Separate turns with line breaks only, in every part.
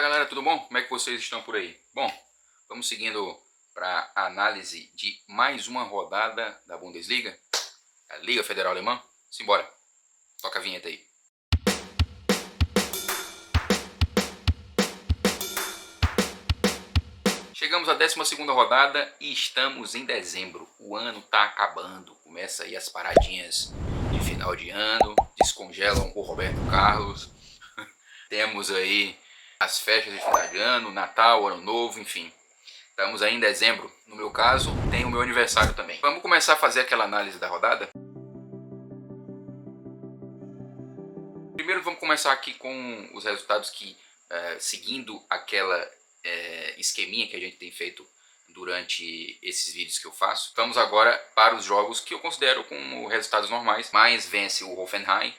Galera, tudo bom? Como é que vocês estão por aí? Bom, vamos seguindo para a análise de mais uma rodada da Bundesliga, a Liga Federal Alemã. Simbora, toca a vinheta aí. Chegamos à 12ª rodada e estamos em dezembro. O ano tá acabando, começa aí as paradinhas de final de ano, descongelam o Roberto Carlos. Temos aí as festas de final de ano, Natal, Ano Novo, enfim. Estamos aí em dezembro. No meu caso, tem o meu aniversário também. Vamos começar a fazer aquela análise da rodada? Primeiro vamos começar aqui com os resultados que, seguindo aquela esqueminha que a gente tem feito durante esses vídeos que eu faço. Vamos agora para os jogos que eu considero como resultados normais. Mas vence o Hoffenheim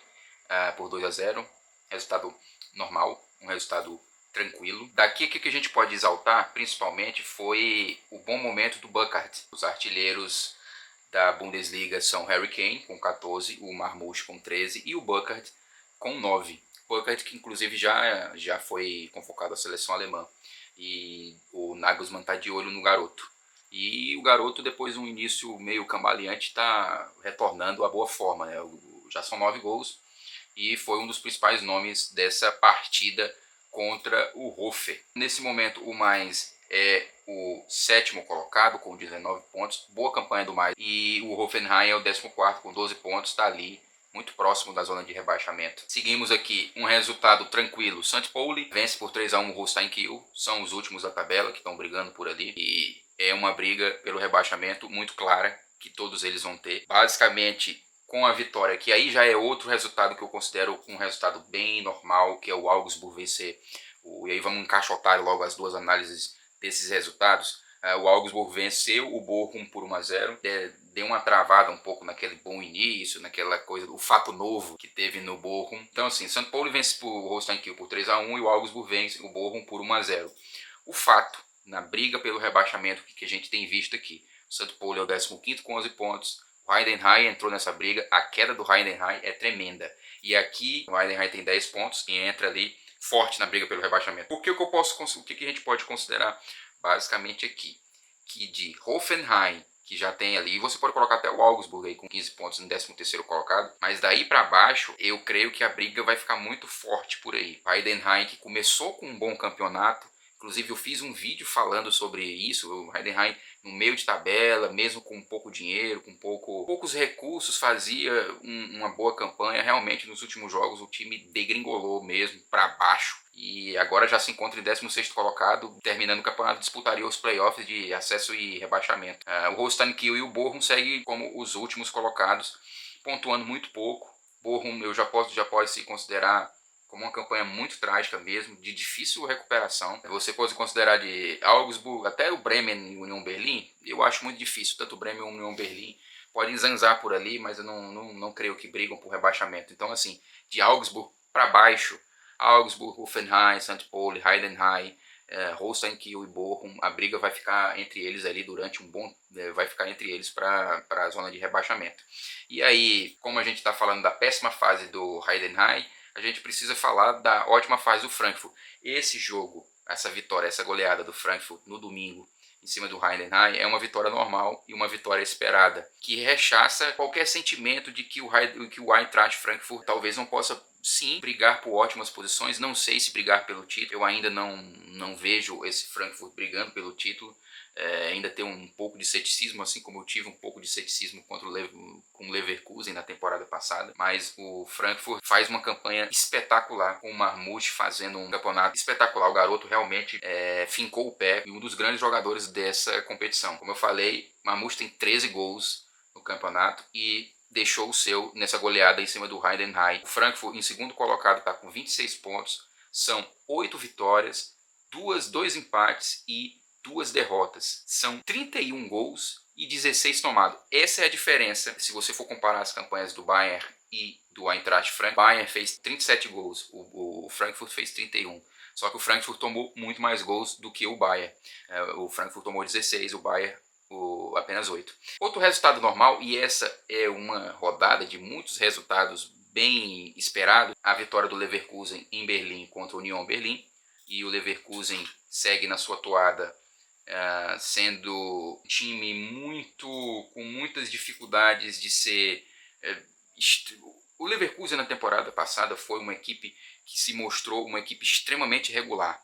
por 2-0. Resultado normal, um resultado tranquilo. Daqui o que a gente pode exaltar principalmente foi o bom momento do Burkhardt. Os artilheiros da Bundesliga são Harry Kane com 14, o Marmoush com 13 e o Burkhardt com 9. Burkhardt que inclusive já foi convocado à seleção alemã. E o Nagelsmann está de olho no garoto. E o garoto, depois de um início meio cambaleante, está retornando à boa forma, né? Já são 9 gols e foi um dos principais nomes dessa partida contra o Hofer. Nesse momento o Mainz é o 7º colocado com 19 pontos, boa campanha do Mainz, e o Hoffenheim é o 14º com 12 pontos, está ali muito próximo da zona de rebaixamento. Seguimos aqui um resultado tranquilo. St. Pauli vence por 3-1 o Holstein Kiel, são os últimos da tabela que estão brigando por ali, e é uma briga pelo rebaixamento muito clara que todos eles vão ter. Basicamente, com a vitória, que aí já é outro resultado que eu considero um resultado bem normal, que é o Augsburg vencer. E aí vamos encaixotar logo as duas análises desses resultados. O Augsburg venceu o Bochum por 1-0, deu uma travada um pouco naquele bom início, naquela coisa, o fato novo que teve no Bochum. Então assim, St. Pauli vence o Holstein Kiel por 3-1 e o Augsburg vence o Bochum por 1-0. O fato, na briga pelo rebaixamento que a gente tem visto aqui, o St. Pauli é o 15º com 11 pontos, o Heidenheim entrou nessa briga, a queda do Heidenheim é tremenda. E aqui o Heidenheim tem 10 pontos e entra ali forte na briga pelo rebaixamento. O que a gente pode considerar basicamente aqui? Que de Hoffenheim, que já tem ali, você pode colocar até o Augsburg aí com 15 pontos no 13º colocado, mas daí para baixo eu creio que a briga vai ficar muito forte por aí. O Heidenheim, que começou com um bom campeonato, inclusive eu fiz um vídeo falando sobre isso, o Heidenheim no meio de tabela, mesmo com pouco dinheiro, com poucos recursos, fazia uma boa campanha. Realmente nos últimos jogos o time degringolou mesmo para baixo e agora já se encontra em 16º colocado, terminando o campeonato disputaria os playoffs de acesso e rebaixamento. O Holstein Kiel e o Bochum seguem como os últimos colocados, pontuando muito pouco. Bochum já pode se considerar como uma campanha muito trágica mesmo, de difícil recuperação. Você pode considerar de Augsburg, até o Bremen e Union Berlin, eu acho muito difícil, tanto o Bremen e o Union Berlin podem zanzar por ali, mas eu não creio que brigam por rebaixamento. Então assim, de Augsburg para baixo, Augsburg, Hoffenheim, St. Pauli, Heidenheim, Holstein Kiel e Bochum, a briga vai ficar entre eles ali durante vai ficar entre eles para a zona de rebaixamento. E aí, como a gente está falando da péssima fase do Heidenheim, a gente precisa falar da ótima fase do Frankfurt. Esse jogo, essa vitória, essa goleada do Frankfurt no domingo em cima do Heidenheim é uma vitória normal e uma vitória esperada, que rechaça qualquer sentimento de que o Eintracht Frankfurt talvez não possa sim brigar por ótimas posições. Não sei se brigar pelo título, eu ainda não vejo esse Frankfurt brigando pelo título. Ainda tem um pouco de ceticismo, assim como eu tive um pouco de ceticismo com o Leverkusen na temporada passada, mas o Frankfurt faz uma campanha espetacular, com o Marmoush fazendo um campeonato espetacular. O garoto realmente fincou o pé e um dos grandes jogadores dessa competição. Como eu falei, Marmoush tem 13 gols no campeonato e deixou o seu nessa goleada em cima do Heidenheim. O Frankfurt, em segundo colocado, está com 26 pontos, são 8 vitórias, 2 empates e 2 derrotas. São 31 gols e 16 tomados. Essa é a diferença se você for comparar as campanhas do Bayern e do Eintracht Frankfurt. O Bayern fez 37 gols, o Frankfurt fez 31. Só que o Frankfurt tomou muito mais gols do que o Bayern. O Frankfurt tomou 16, o Bayern apenas 8. Outro resultado normal, e essa é uma rodada de muitos resultados bem esperados, a vitória do Leverkusen em Berlim contra o Union Berlin. e o Leverkusen segue na sua toada, sendo um time com muitas dificuldades de ser... O Leverkusen na temporada passada foi uma equipe que se mostrou uma equipe extremamente regular.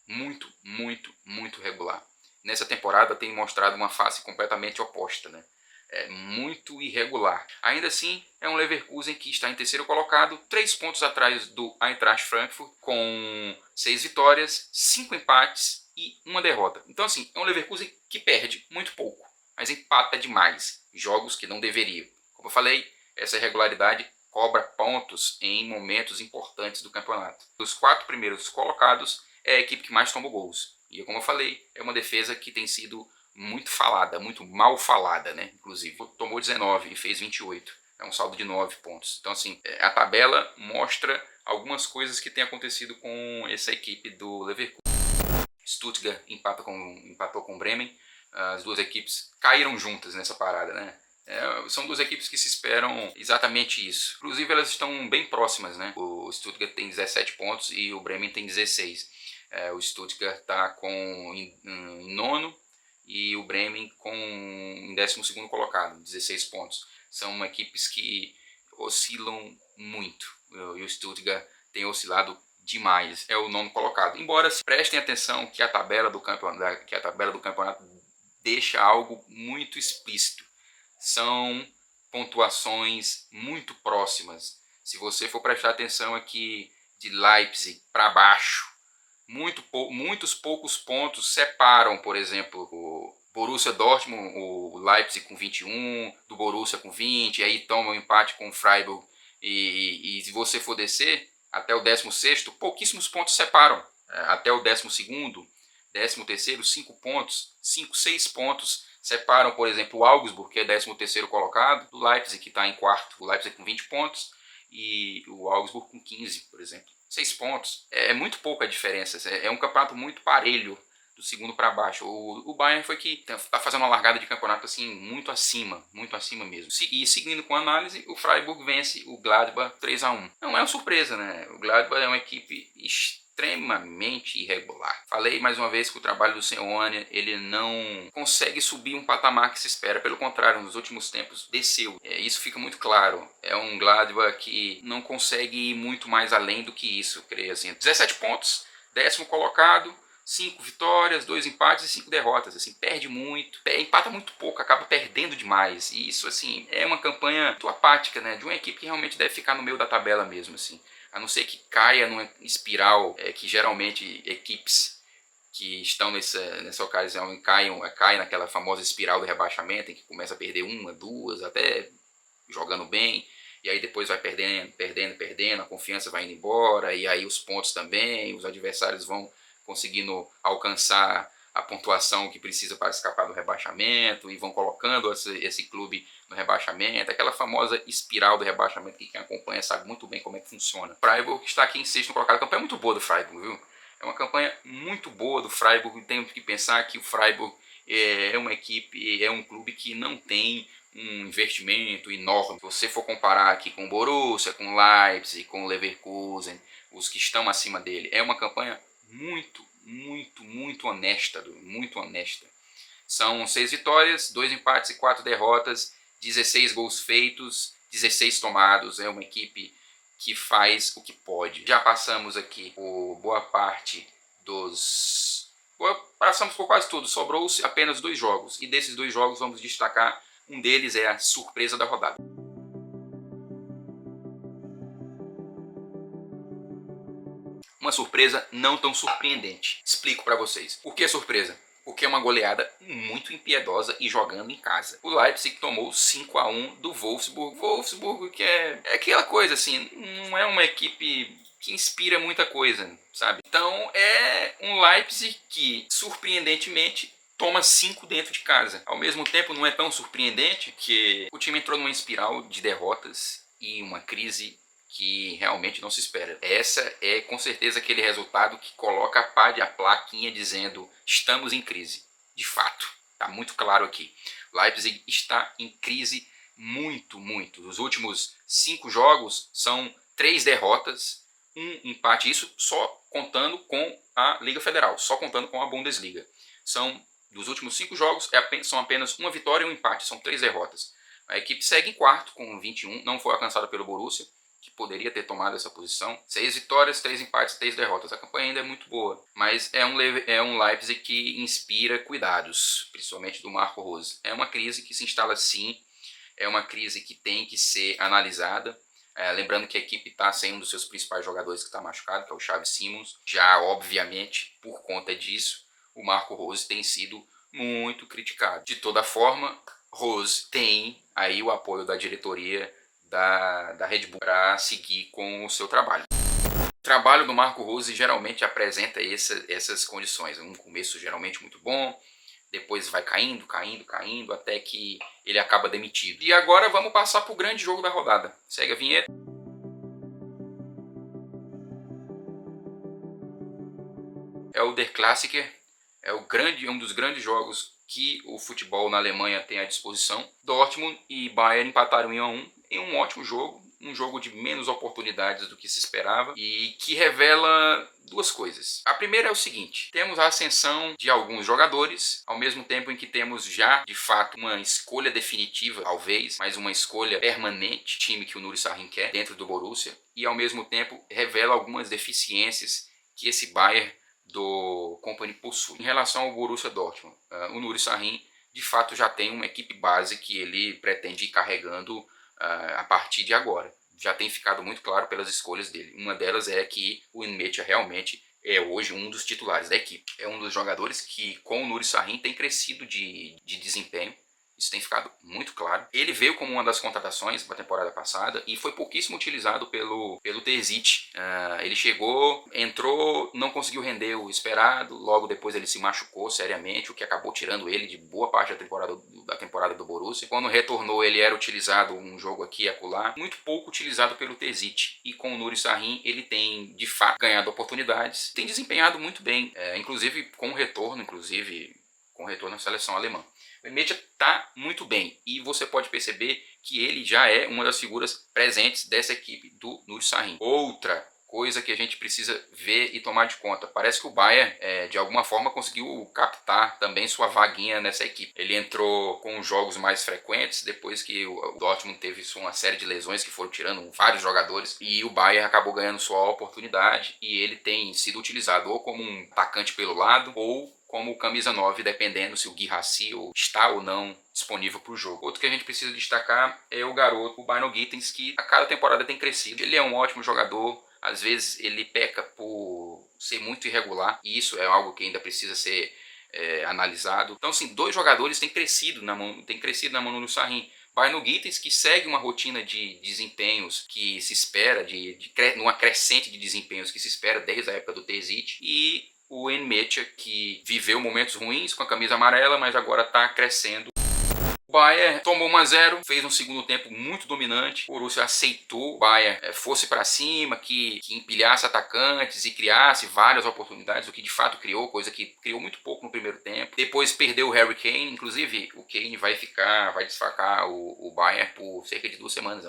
Muito, muito, muito regular. Nessa temporada tem mostrado uma face completamente oposta, né? Muito irregular. Ainda assim, é um Leverkusen que está em terceiro colocado, 3 pontos atrás do Eintracht Frankfurt, com 6 vitórias, 5 empates e 1 derrota. Então, assim, é um Leverkusen que perde muito pouco, mas empata demais jogos que não deveriam. Como eu falei, essa irregularidade cobra pontos em momentos importantes do campeonato. Dos 4 primeiros colocados, é a equipe que mais toma gols. E como eu falei, é uma defesa que tem sido muito falada, muito mal falada, né? Inclusive, tomou 19 e fez 28. É um saldo de 9 pontos. Então, assim, a tabela mostra algumas coisas que têm acontecido com essa equipe do Leverkusen. Stuttgart empatou com o Bremen. As duas equipes caíram juntas nessa parada, né? São duas equipes que se esperam exatamente isso. Inclusive, elas estão bem próximas, né? O Stuttgart tem 17 pontos e o Bremen tem 16. O Stuttgart está em nono e o Bremen em 12º colocado, 16 pontos. São equipes que oscilam muito e o Stuttgart tem oscilado demais, é o nono colocado. Embora se prestem atenção que a tabela do campeonato deixa algo muito explícito. São pontuações muito próximas. Se você for prestar atenção aqui de Leipzig para baixo, muitos poucos pontos separam, por exemplo, o Borussia Dortmund, o Leipzig com 21, do Borussia com 20, aí toma um empate com o Freiburg, e se você for descer até o 16º, pouquíssimos pontos separam. Até o 12º, 13º, 5 pontos, 5, 6 pontos separam, por exemplo, o Augsburg, que é 13º colocado, do Leipzig, que está em quarto. O Leipzig com 20 pontos e o Augsburg com 15, por exemplo. 6 pontos. É muito pouca a diferença. É um campeonato muito parelho do segundo para baixo. O Bayern foi que está fazendo uma largada de campeonato assim muito acima mesmo. E seguindo com a análise, o Freiburg vence o Gladbach 3-1. Não é uma surpresa, né? O Gladbach é uma equipe extremamente irregular. Falei mais uma vez que o trabalho do Seoane, ele não consegue subir um patamar que se espera. Pelo contrário, nos últimos tempos desceu. Isso fica muito claro. É um Gladbach que não consegue ir muito mais além do que isso, creio assim. 17 pontos, 10º colocado, 5 vitórias, 2 empates e 5 derrotas. Assim, perde muito, empata muito pouco, acaba perdendo demais. E isso, assim, é uma campanha muito apática, né? De uma equipe que realmente deve ficar no meio da tabela mesmo, assim. A não ser que caia numa espiral que geralmente equipes que estão nessa ocasião caem naquela famosa espiral do rebaixamento, em que começa a perder 1, 2, até jogando bem, e aí depois vai perdendo, a confiança vai indo embora, e aí os pontos também, os adversários vão conseguindo alcançar a pontuação que precisa para escapar do rebaixamento e vão colocando esse clube no rebaixamento, aquela famosa espiral do rebaixamento que quem acompanha sabe muito bem como é que funciona. O Freiburg está aqui em sexto colocado, a campanha é muito boa do Freiburg, viu? É uma campanha muito boa do Freiburg, temos que pensar que o Freiburg é uma equipe, é um clube que não tem um investimento enorme. Se você for comparar aqui com o Borussia, com o Leipzig, com o Leverkusen, os que estão acima dele, é uma campanha muito honesta, muito honesta. São 6 vitórias, 2 empates e 4 derrotas, 16 gols feitos, 16 tomados. É uma equipe que faz o que pode. Já passamos aqui por boa parte passamos por quase tudo. Sobrou-se apenas 2 jogos. E desses 2 jogos vamos destacar, um deles é a surpresa da rodada. Uma surpresa não tão surpreendente. Explico para vocês. Por que surpresa? Porque é uma goleada muito impiedosa e jogando em casa. O Leipzig tomou 5-1 do Wolfsburg. Wolfsburg que é aquela coisa assim, não é uma equipe que inspira muita coisa, sabe? Então é um Leipzig que, surpreendentemente, toma 5 dentro de casa. Ao mesmo tempo, não é tão surpreendente que o time entrou numa espiral de derrotas e uma crise que realmente não se espera. Essa é com certeza aquele resultado que coloca a plaquinha dizendo estamos em crise. De fato, está muito claro aqui. Leipzig está em crise muito. Os últimos 5 jogos são 3 derrotas, 1 empate, isso só contando com a Liga Federal, só contando com a Bundesliga. Dos últimos 5 jogos, são apenas uma vitória e um empate, são 3 derrotas. A equipe segue em quarto com 21, não foi alcançada pelo Borussia, que poderia ter tomado essa posição. 6 vitórias, 3 empates, 3 derrotas. A campanha ainda é muito boa, mas é um Leipzig que inspira cuidados, principalmente do Marco Rose. É uma crise que se instala sim, é uma crise que tem que ser analisada. Lembrando que a equipe está sem um dos seus principais jogadores que está machucado, que é o Xavi Simons. Já, obviamente, por conta disso, o Marco Rose tem sido muito criticado. De toda forma, Rose tem aí o apoio da diretoria da Red Bull para seguir com o seu trabalho. O trabalho do Marco Rose geralmente apresenta essas condições. Um começo geralmente muito bom, depois vai caindo, até que ele acaba demitido. E agora vamos passar para o grande jogo da rodada. Segue a vinheta. É o Der Klassiker, é um dos grandes jogos que o futebol na Alemanha tem à disposição. Dortmund e Bayern empataram em 1-1 em um ótimo jogo, um jogo de menos oportunidades do que se esperava e que revela duas coisas. A primeira é o seguinte: temos a ascensão de alguns jogadores, ao mesmo tempo em que temos já, de fato, uma escolha definitiva, talvez, mas uma escolha permanente, time que o Nuri Sahin quer, dentro do Borussia, e ao mesmo tempo revela algumas deficiências que esse Bayern do Kompany possui. Em relação ao Borussia Dortmund, o Nuri Sahin de fato já tem uma equipe base que ele pretende ir carregando a partir de agora. Já tem ficado muito claro pelas escolhas dele. Uma delas é que o Nmecha realmente é hoje um dos titulares da equipe. É um dos jogadores que, com o Nuri Sahin, tem crescido de desempenho. Isso tem ficado muito claro. Ele veio como uma das contratações da temporada passada e foi pouquíssimo utilizado pelo Terzic. Ele chegou, entrou, não conseguiu render o esperado, logo depois ele se machucou seriamente, o que acabou tirando ele de boa parte da temporada do Borussia. Quando retornou, ele era utilizado um jogo aqui e acolá, muito pouco utilizado pelo Terzic. E com o Nuri Sahin, ele tem de fato ganhado oportunidades, tem desempenhado muito bem, inclusive com retorno à seleção alemã. O Nmecha está muito bem e você pode perceber que ele já é uma das figuras presentes dessa equipe do Nuri Sahin. Outra coisa que a gente precisa ver e tomar de conta: parece que o Bayern de alguma forma conseguiu captar também sua vaguinha nessa equipe. Ele entrou com jogos mais frequentes depois que o Dortmund teve uma série de lesões que foram tirando vários jogadores, e o Bayern acabou ganhando sua oportunidade e ele tem sido utilizado ou como um atacante pelo lado ou como camisa 9, dependendo se o Guirassy está ou não disponível para o jogo. Outro que a gente precisa destacar é o garoto, o Bino Gittens, que a cada temporada tem crescido. Ele é um ótimo jogador, às vezes ele peca por ser muito irregular, e isso é algo que ainda precisa ser analisado. Então, assim, 2 jogadores têm crescido na mão do Sahin. Bino Gittens, que segue uma rotina de desempenhos que se espera, numa crescente de desempenhos que se espera desde a época do Terzic, e o Nmecha, que viveu momentos ruins com a camisa amarela, mas agora está crescendo. O Bayern tomou 1-0, fez um segundo tempo muito dominante. O Borussia aceitou o Bayern fosse para cima, que empilhasse atacantes e criasse várias oportunidades, o que de fato criou, coisa que criou muito pouco no primeiro tempo. Depois perdeu o Harry Kane, inclusive o Kane vai desfalcar o Bayern por cerca de 2 semanas.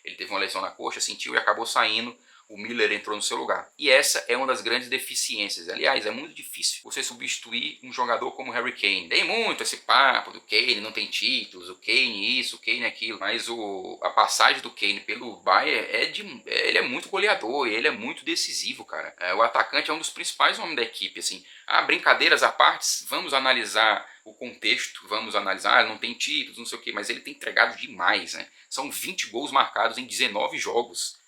Ele teve uma lesão na coxa, sentiu e acabou saindo. O Miller entrou no seu lugar. E essa é uma das grandes deficiências. Aliás, é muito difícil você substituir um jogador como Harry Kane. Tem muito esse papo do Kane, não tem títulos, o Kane isso, o Kane aquilo. Mas a passagem do Kane pelo Bayern ele é muito goleador, ele é muito decisivo, cara. O atacante é um dos principais homens da equipe, assim. Brincadeiras à parte, vamos analisar o contexto, não tem títulos, não sei o que, mas ele tem entregado demais, né? São 20 gols marcados em 19 jogos.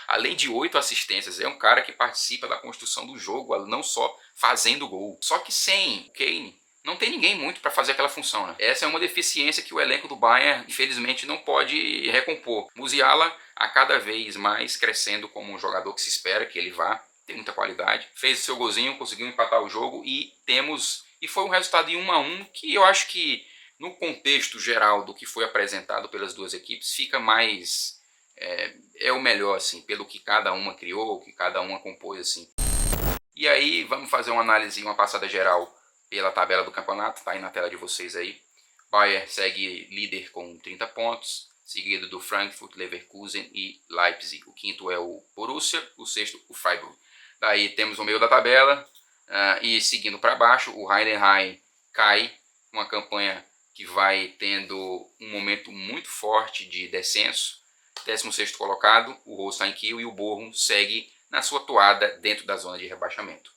Além de 8 assistências, é um cara que participa da construção do jogo, não só fazendo gol. Só que sem o Kane, não tem ninguém muito para fazer aquela função, né? Essa é uma deficiência que o elenco do Bayern, infelizmente, não pode recompor. Musiala, a cada vez mais crescendo como um jogador que se espera que ele vá, tem muita qualidade. Fez o seu golzinho, conseguiu empatar o jogo e foi um resultado de 1-1 que eu acho que, no contexto geral do que foi apresentado pelas duas equipes, fica mais... É o melhor, assim, pelo que cada uma criou, o que cada uma compôs, assim. E aí, vamos fazer uma análise, uma passada geral pela tabela do campeonato, tá aí na tela de vocês aí. Bayern segue líder com 30 pontos, seguido do Frankfurt, Leverkusen e Leipzig. O quinto é o Borussia, o sexto o Freiburg. Daí temos o meio da tabela, e seguindo para baixo, o Heidenheim cai, uma campanha que vai tendo um momento muito forte de descenso. 16º colocado, o Holstein Kiel, e o Bochum segue na sua toada dentro da zona de rebaixamento.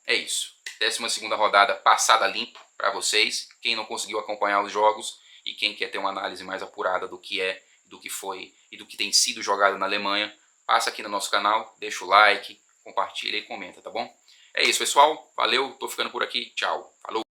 É isso. 12ª rodada passada limpo para vocês. Quem não conseguiu acompanhar os jogos e quem quer ter uma análise mais apurada do que é, do que foi e do que tem sido jogado na Alemanha, passa aqui no nosso canal, deixa o like, compartilha e comenta, tá bom? É isso, pessoal. Valeu, tô ficando por aqui. Tchau. Falou.